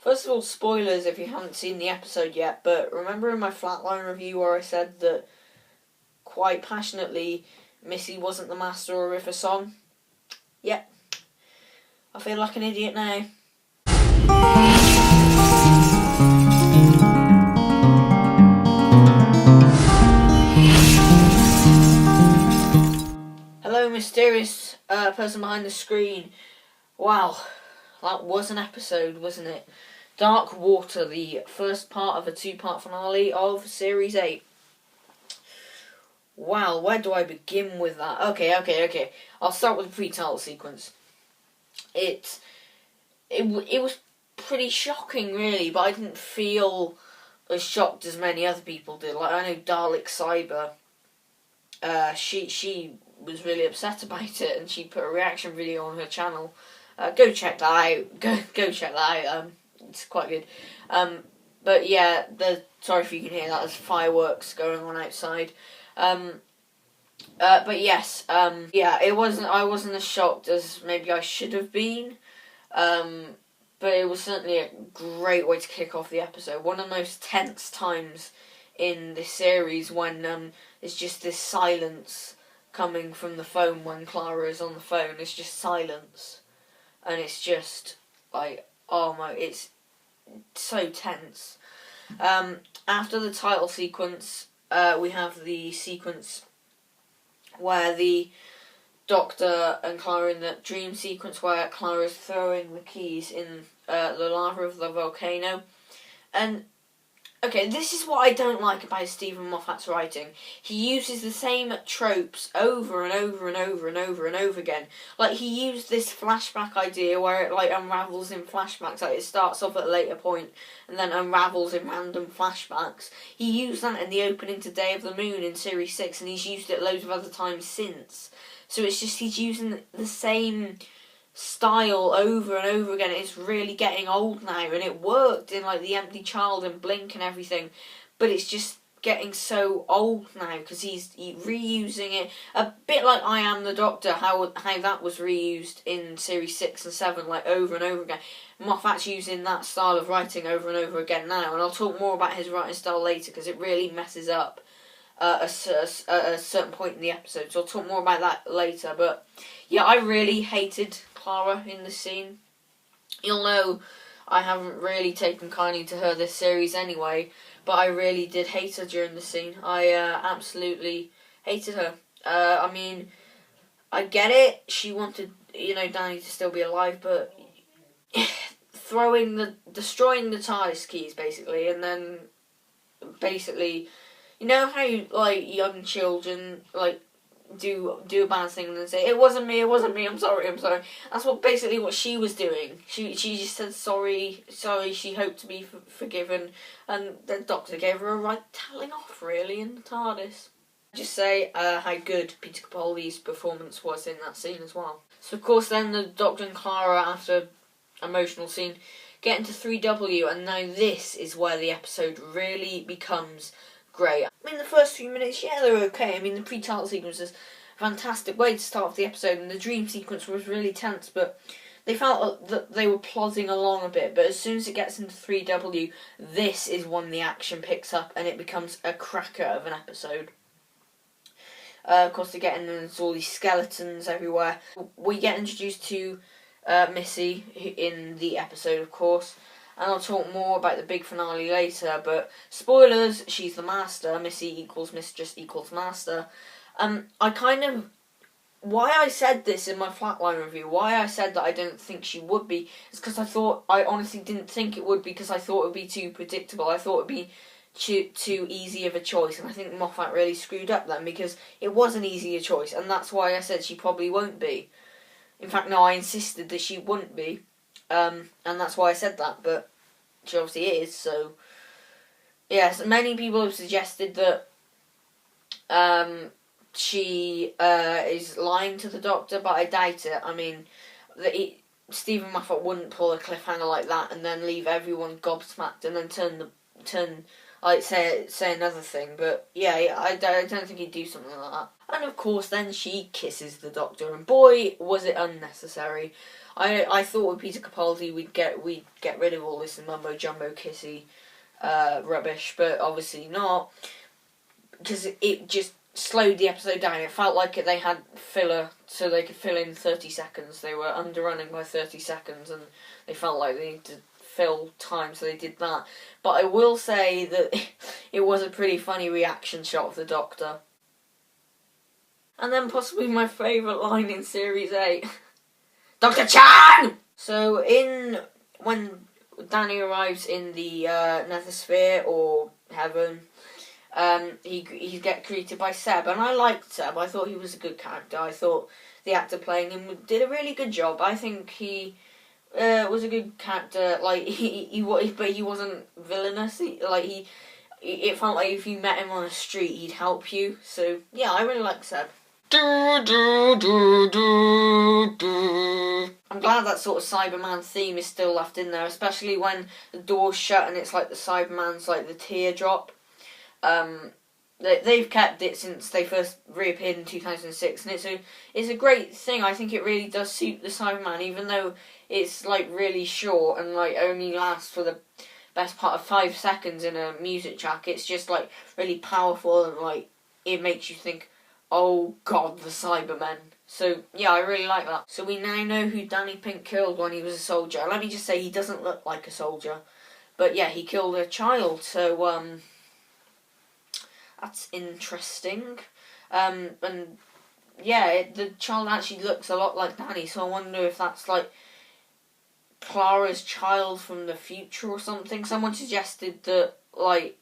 First of all, spoilers if you haven't seen the episode yet, but remember in my Flatline review where I said that quite passionately Missy wasn't the master of River Song? Yep. I feel like an idiot now. Hello, mysterious person behind the screen. Wow, that was an episode, wasn't it? Dark Water, the first part of a two-part finale of Series 8. Wow, where do I begin with that? Okay. I'll start with the pre-title sequence. It was pretty shocking, really, but I didn't feel as shocked as many other people did. Like, I know Dalek Cyber, she was really upset about it, and she put a reaction video on her channel. Go check that out. Go check that out. It's quite good. But yeah, sorry if you can hear that. There's fireworks going on outside. But yes, yeah, I wasn't as shocked as maybe I should have been. But it was certainly a great way to kick off the episode. One of the most tense times in this series when it's just this silence coming from the phone when Clara is on the phone. It's just silence. And it's just like, oh my, it's so tense. After the title sequence, we have the sequence where the Doctor and Clara in the dream sequence where Clara is throwing the keys in the lava of the volcano. And okay, this is what I don't like about Stephen Moffat's writing. He uses the same tropes over and over and over and over and over again. Like, he used this flashback idea where it, like, unravels in flashbacks. Like, it starts off at a later point and then unravels in random flashbacks. He used that in the opening to Day of the Moon in Series 6, and he's used it loads of other times since. So it's just he's using the same style over and over again. It's really getting old now, and it worked in like The Empty Child and Blink and everything, but it's just getting so old now because he's reusing it a bit like I Am the Doctor, how that was reused in Series 6 and 7, like over and over again. Moffat's using that style of writing over and over again now, and I'll talk more about his writing style later because it really messes up a certain point in the episode, so I'll talk more about that later. But yeah, I really hated Clara in the scene. You'll know I haven't really taken kindly to her this series anyway, but I really did hate her during the scene. I absolutely hated her. I mean, I get it, she wanted, Danny to still be alive, but destroying the TARDIS keys, basically, and then basically, you know how, like, young children, like, do a bad thing and then say, it wasn't me, I'm sorry. That's basically what she was doing. She just said sorry, she hoped to be forgiven, and the Doctor gave her a right telling off, really, in the TARDIS. Just say how good Peter Capaldi's performance was in that scene as well. So, of course, then the Doctor and Clara, after emotional scene, get into 3W, and now this is where the episode really becomes great. I mean, the first few minutes, yeah, they're okay. I mean, the pre-title sequence is a fantastic way to start off the episode, and the dream sequence was really tense, but they felt that they were plodding along a bit. But as soon as it gets into 3W, this is when the action picks up, and it becomes a cracker of an episode. Of course, they're getting into all these skeletons everywhere. We get introduced to Missy in the episode, of course. And I'll talk more about the big finale later, but spoilers, she's the master. Missy equals mistress equals master. Why I said this in my Flatline review, why I said that I don't think she would be, is because I honestly didn't think it would, because I thought it would be too predictable. I thought it would be too easy of a choice, and I think Moffat really screwed up then, because it was an easier choice, and that's why I said she probably won't be. In fact, no, I insisted that she wouldn't be. And that's why I said that, but she obviously is, so yes, many people have suggested that she is lying to the Doctor, but I doubt it. I mean, Stephen Moffat wouldn't pull a cliffhanger like that and then leave everyone gobsmacked and then say another thing, but yeah, I don't think he'd do something like that. And of course, then she kisses the Doctor, and boy, was it unnecessary. I thought with Peter Capaldi we'd get rid of all this mumbo jumbo kissy rubbish, but obviously not, because it just slowed the episode down. It felt like they had filler, so they could fill in 30 seconds. They were underrunning by 30 seconds, and they felt like they needed to fill time, so they did that. But I will say that it was a pretty funny reaction shot of the Doctor. And then possibly my favourite line in Series 8. Dr. Chang! So when Danny arrives in the Nethersphere, or Heaven, he gets greeted by Seb, and I liked Seb. I thought he was a good character. I thought the actor playing him did a really good job. I think he was a good character. Like but he wasn't villainous. It felt like if you met him on the street, he'd help you. So yeah, I really like Seb. I'm glad that sort of Cyberman theme is still left in there, especially when the door's shut and it's like the Cyberman's like the teardrop. They've kept it since they first reappeared in 2006, and it's a great thing. I think it really does suit the Cyberman, even though it's like really short and like only lasts for the best part of 5 seconds in a music track. It's just like really powerful, and like it makes you think, oh god, the Cybermen. So yeah, I really like that. So we now know who Danny Pink killed when he was a soldier. Let me just say, he doesn't look like a soldier, but yeah, he killed a child. So that's interesting. And yeah, the child actually looks a lot like Danny. So I wonder if that's like Clara's child from the future or something. Someone suggested that like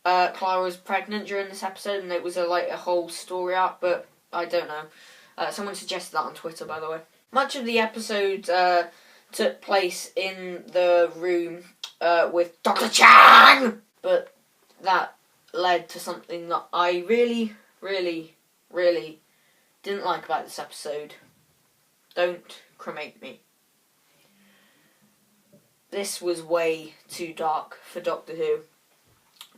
Clara was pregnant during this episode, and it was a whole story arc, but I don't know. Someone suggested that on Twitter, by the way. Much of the episode took place in the room with Dr. Chang, but that led to something that I really, really, really didn't like about this episode. Don't cremate me. This was way too dark for Doctor Who.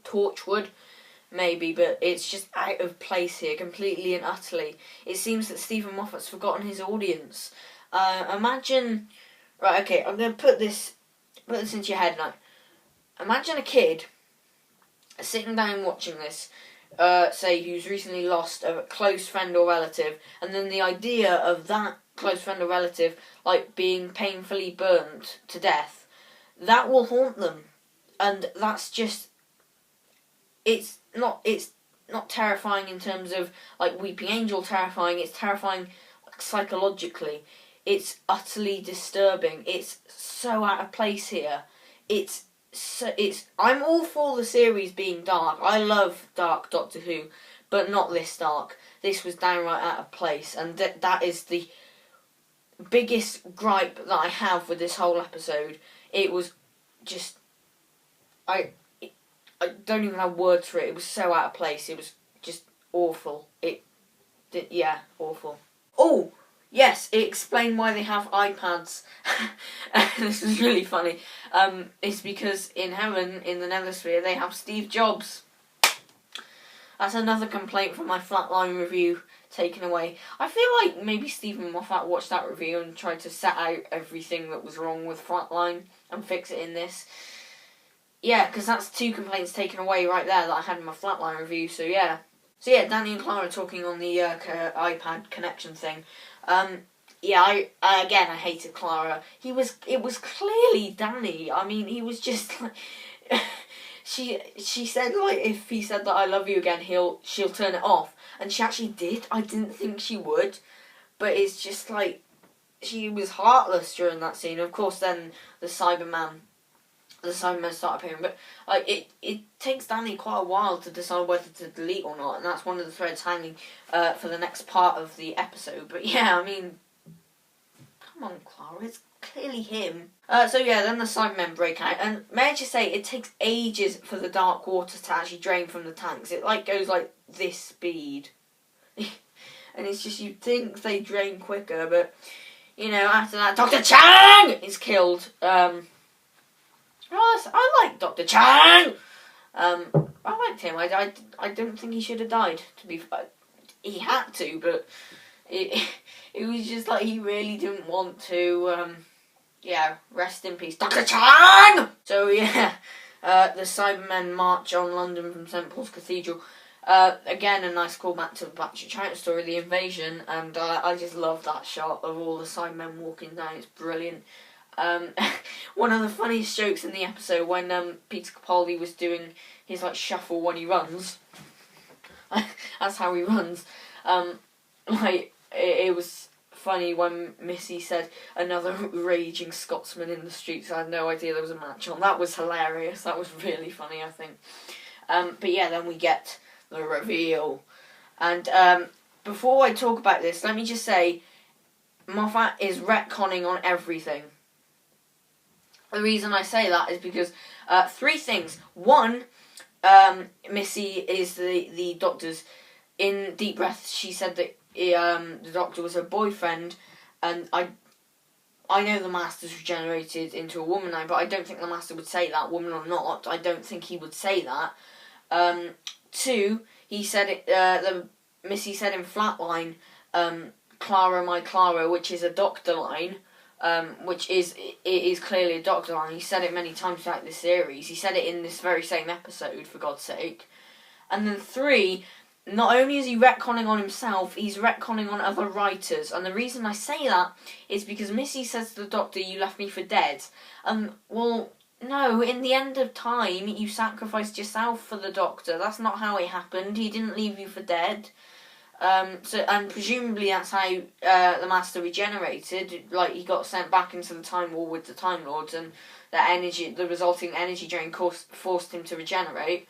Torchwood, maybe, but it's just out of place here, completely and utterly. It seems that Stephen Moffat's forgotten his audience. Imagine... Right, okay, I'm going to put this into your head now. Imagine a kid sitting down watching this, say, who's recently lost a close friend or relative, and then the idea of that close friend or relative, like, being painfully burnt to death, that will haunt them. And that's just... It's not terrifying in terms of, like, Weeping Angel terrifying. It's terrifying psychologically. It's utterly disturbing. It's so out of place here. I'm all for the series being dark. I love dark Doctor Who, but not this dark. This was downright out of place, and that is the biggest gripe that I have with this whole episode. It was just... I don't even have words for it. It was so out of place. It was just awful. Awful. Oh, yes, it explained why they have iPads. This is really funny. It's because in Heaven, in the Nethersphere, they have Steve Jobs. That's another complaint from my Flatline review taken away. I feel like maybe Stephen Moffat watched that review and tried to set out everything that was wrong with Flatline and fix it in this. Yeah, because that's 2 complaints taken away right there that I had in my Flatline review, so yeah. So yeah, Danny and Clara talking on the iPad connection thing. I hated Clara. It was clearly Danny. I mean, he was just like... she said, like, if he said that I love you again, she'll turn it off. And she actually did. I didn't think she would. But it's just like, she was heartless during that scene. Of course, then the Cybermen start appearing, but like it takes Danny quite a while to decide whether to delete or not, and that's one of the threads hanging for the next part of the episode. But yeah, I mean, come on, Clara, it's clearly him. So yeah, then the Cybermen break out, and may I just say, it takes ages for the dark water to actually drain from the tanks. It like goes like this speed, and it's just, you'd think they drain quicker, but you know, after that, Dr. Chang is killed. I like Dr. Chang. I liked him. I don't think he should have died. To be fair, he had to, but it it was just like he really didn't want to. Yeah, rest in peace, Dr. Chang! So yeah, the Cybermen march on London from St Paul's Cathedral. Again, a nice callback to the Patrick Troughton story, The Invasion, and I just love that shot of all the Cybermen walking down. It's brilliant. One of the funniest jokes in the episode when Peter Capaldi was doing his like shuffle when he runs. That's how he runs. It was funny when Missy said another raging Scotsman in the streets. I had no idea there was a match on. That was hilarious. That was really funny, I think. But yeah, then we get the reveal. And before I talk about this, let me just say, Moffat is retconning on everything. The reason I say that is because three things. One, Missy is the Doctor's. In Deep Breath, she said that the Doctor was her boyfriend, and I know the Master's regenerated into a woman now, but I don't think the Master would say that, woman or not. I don't think he would say that. Two, he said it. Missy said in Flatline, "Clara, my Clara," which is a Doctor line. Which is clearly a Doctor line. He said it many times throughout this series. He said it in this very same episode, for God's sake. And then three, not only is he retconning on himself, he's retconning on other writers. And the reason I say that is because Missy says to the Doctor, "You left me for dead." Well, no, in the end of time, you sacrificed yourself for the Doctor. That's not how it happened. He didn't leave you for dead. And presumably that's how the Master regenerated. Like, he got sent back into the Time War with the Time Lords, and the resulting energy drain forced him to regenerate.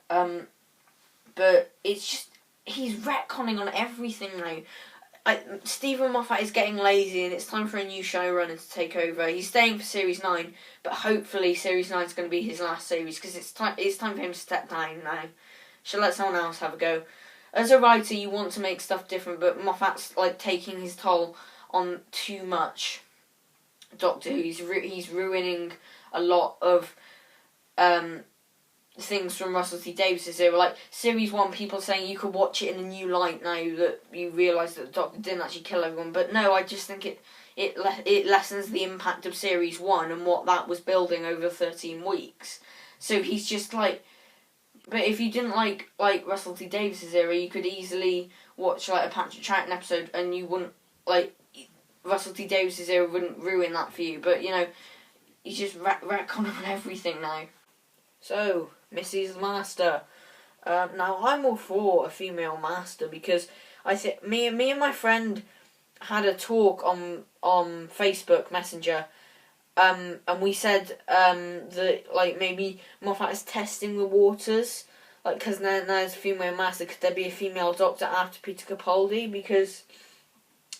But it's just, he's retconning on everything now. Stephen Moffat is getting lazy, and it's time for a new showrunner to take over. He's staying for Series 9, but hopefully Series 9 is going to be his last series, because it's time for him to step down now. Should let someone else have a go. As a writer, you want to make stuff different, but Moffat's taking his toll on too much. Doctor Who, he's ruining a lot of things from Russell T Davies' era. Like Series 1, people saying you could watch it in a new light now that you realise that the Doctor didn't actually kill everyone. But no, I just think it lessens the impact of Series 1 and what that was building over 13 weeks. So he's just But if you didn't like Russell T Davies' era, you could easily watch a Patrick Troughton episode, and you wouldn't Russell T Davies' era wouldn't ruin that for you. But you just retcon on everything now. So Missy's Master. Now I'm all for a female Master, because I think me and my friend had a talk on Facebook Messenger. And we said that maybe Moffat is testing the waters, because now there's a female Master. Could there be a female Doctor after Peter Capaldi? Because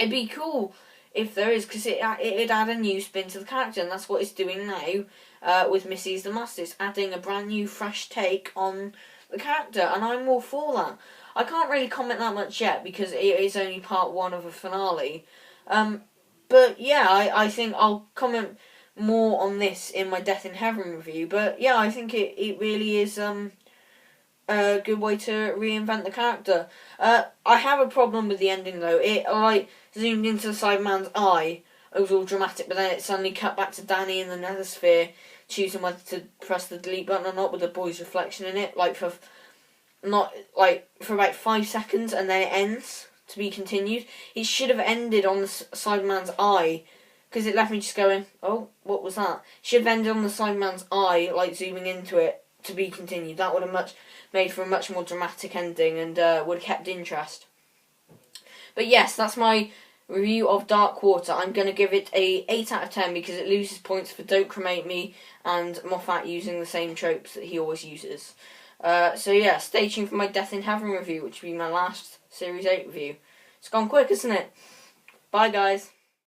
it'd be cool if there is, because it'd add a new spin to the character, and that's what it's doing now with Missy's the Master. It's adding a brand new, fresh take on the character, and I'm all for that. I can't really comment that much yet because it is only part 1 of a finale. But yeah, I think I'll comment more on this in my Death in Heaven review. But yeah, I think it really is a good way to reinvent the character. I have a problem with the ending though. It zoomed into the Cyberman's eye. It was all dramatic, but then it suddenly cut back to Danny in the Nethersphere choosing whether to press the delete button or not with the boy's reflection in it, for about 5 seconds, and then it ends to be continued. It should have ended on the Cyberman's eye, because it left me just going, oh, what was that? Should have ended on the Cyberman's eye, zooming into it, to be continued. That would have made for a much more dramatic ending, and would have kept interest. But yes, that's my review of Dark Water. I'm going to give it a 8 out of 10 because it loses points for Don't Cremate Me and Moffat using the same tropes that he always uses. So yeah, stay tuned for my Death in Heaven review, which will be my last Series 8 review. It's gone quick, isn't it? Bye guys.